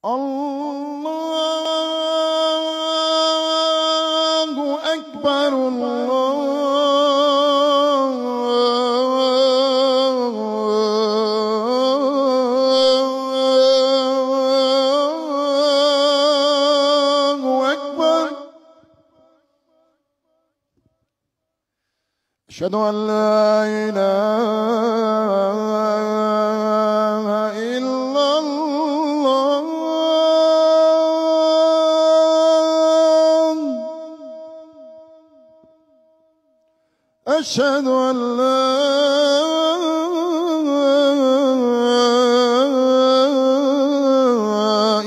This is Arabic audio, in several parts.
الله أكبر الله أكبر. أشهد أن لا إله إلا الله. أشهد أن لا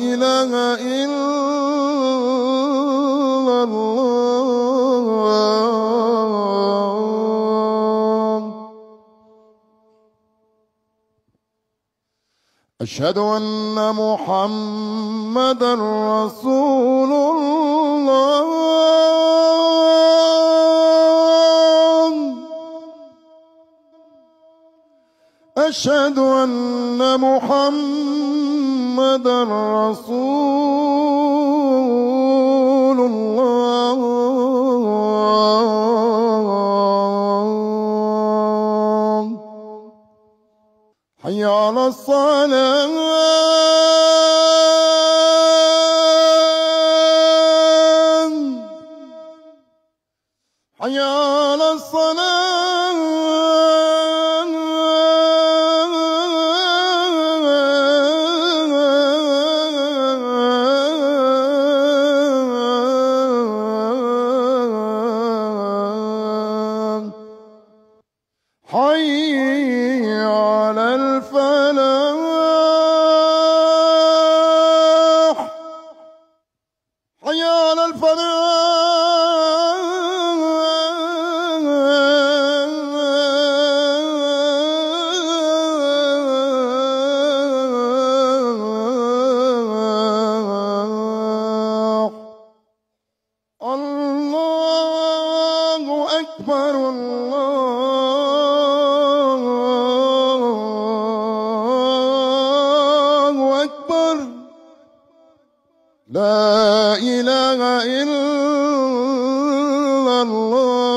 إله إلا الله. أشهد أن محمدًا رسول الله. أشهد أن محمدًا رسول الله. حي على الصلاة. حي على الصلاة. حي على الفلاح. حي على الفلاح. الله أكبر الله أكبر. لا إله إلا الله.